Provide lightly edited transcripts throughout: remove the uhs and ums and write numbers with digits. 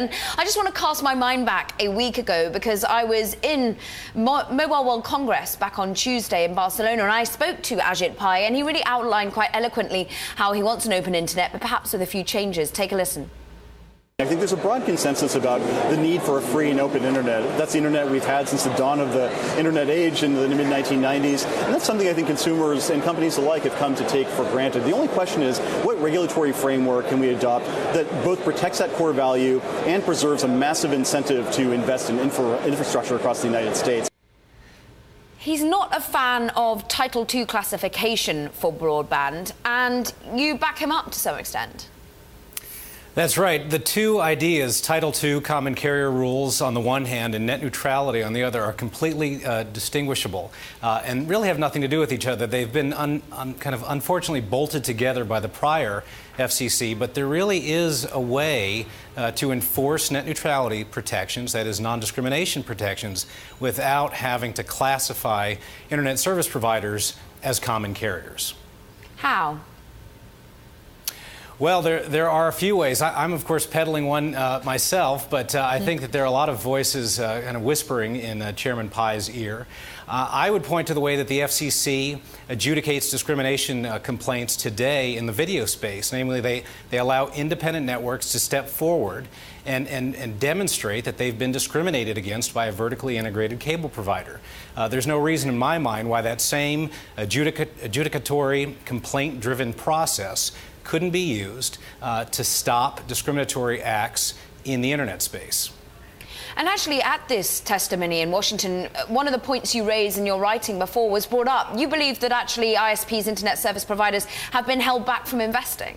And I just want to cast my mind back a week ago because I was in Mobile World Congress back on Tuesday in Barcelona, and I spoke to Ajit Pai, and he really outlined quite eloquently how he wants an open internet, but perhaps with a few changes. Take a listen. I think there's a broad consensus about the need for a free and open internet. That's the internet we've had since the dawn of the internet age in the mid-1990s. And that's something I think consumers and companies alike have come to take for granted. The only question is, what regulatory framework can we adopt that both protects that core value and preserves a massive incentive to invest in infrastructure across the United States? He's not a fan of Title II classification for broadband, and you back him up to some extent. That's right. The two ideas, Title II, common carrier rules on the one hand, and net neutrality on the other, are completely distinguishable and really have nothing to do with each other. They've been kind of unfortunately bolted together by the prior FCC, but there really is a way to enforce net neutrality protections, that is non-discrimination protections, without having to classify internet service providers as common carriers. How? Well, there are a few ways. I'm, of course, peddling one myself, but I think that there are a lot of voices kind of whispering in Chairman Pai's ear. I would point to the way that the FCC adjudicates discrimination complaints today in the video space. Namely, they allow independent networks to step forward and demonstrate that they've been discriminated against by a vertically integrated cable provider. There's no reason in my mind why that same adjudicatory, complaint-driven process couldn't be used to stop discriminatory acts in the internet space. And actually, at this testimony in Washington, one of the points you raised in your writing before was brought up. You believe that actually ISPs, internet service providers, have been held back from investing.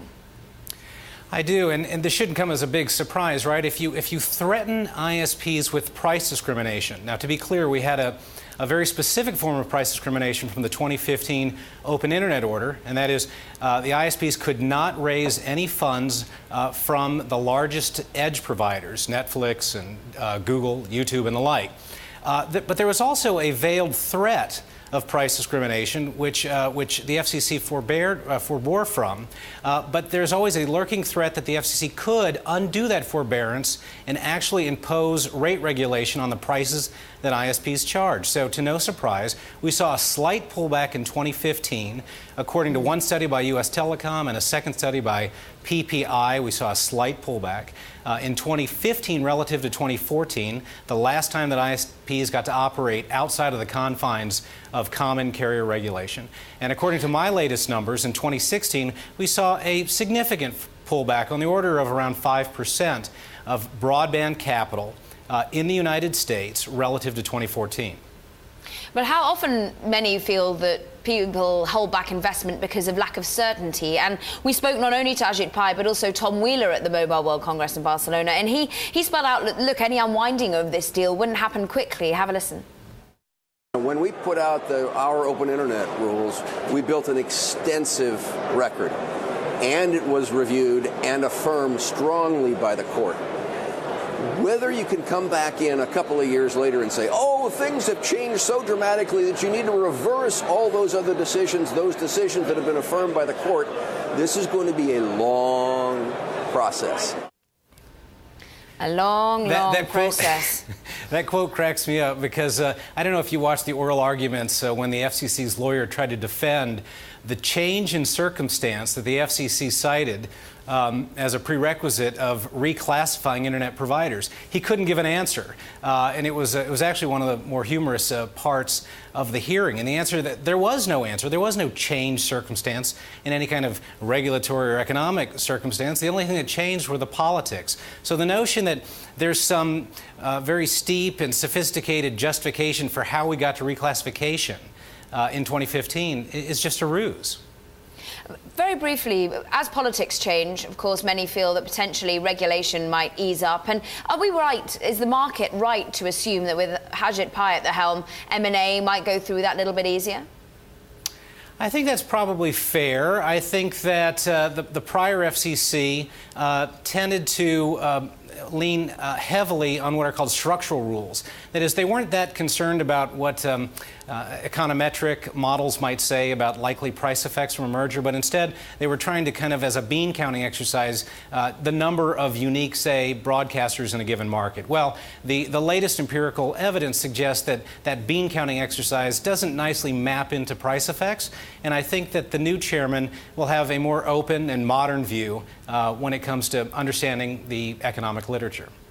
I do, and this shouldn't come as a big surprise, right? If you threaten ISPs with price discrimination. Now, to be clear, we had a very specific form of price discrimination from the 2015 Open Internet Order, and that is the ISPs could not raise any funds from the largest edge providers, Netflix and Google, YouTube, and the like. But there was also a veiled threat of price discrimination, which the FCC forbore from. But there's always a lurking threat that the FCC could undo that forbearance and actually impose rate regulation on the prices that ISPs charge. So, to no surprise, we saw a slight pullback in 2015. According to one study by U.S. Telecom and a second study by PPI, we saw a slight pullback. In 2015 relative to 2014, the last time that ISPs got to operate outside of the confines of common carrier regulation. And according to my latest numbers, in 2016, we saw a significant pullback on the order of around 5% of broadband capital in the United States relative to 2014. But how often many feel that people hold back investment because of lack of certainty? And we spoke not only to Ajit Pai, but also Tom Wheeler at the Mobile World Congress in Barcelona. And he spelled out, look, any unwinding of this deal wouldn't happen quickly. Have a listen. When we put out our open internet rules, we built an extensive record. And it was reviewed and affirmed strongly by the court. Whether you can come back in a couple of years later and say, oh, things have changed so dramatically that you need to reverse all those other decisions, those decisions that have been affirmed by the court, this is going to be a long process. A long process. That quote cracks me up because I don't know if you watched the oral arguments when the FCC's lawyer tried to defend the change in circumstance that the FCC cited as a prerequisite of reclassifying internet providers. He couldn't give an answer, and it was actually one of the more humorous parts of the hearing. And the answer that there was no answer. There was no change circumstance in any kind of regulatory or economic circumstance. The only thing that changed were the politics. So the notion that there's some very steep and sophisticated justification for how we got to reclassification in 2015 is just a ruse. Very briefly, as politics change, of course, many feel that potentially regulation might ease up. And are we right, is the market right to assume that with Ajit Pai at the helm, M&A might go through that little bit easier? I think that's probably fair. I think that the prior FCC tended to lean heavily on what are called structural rules. That is, they weren't that concerned about what econometric models might say about likely price effects from a merger, but instead they were trying to kind of, as a bean counting exercise, the number of unique, say, broadcasters in a given market. Well, the latest empirical evidence suggests that that bean counting exercise doesn't nicely map into price effects, and I think that the new chairman will have a more open and modern view when it comes to understanding the economic literature.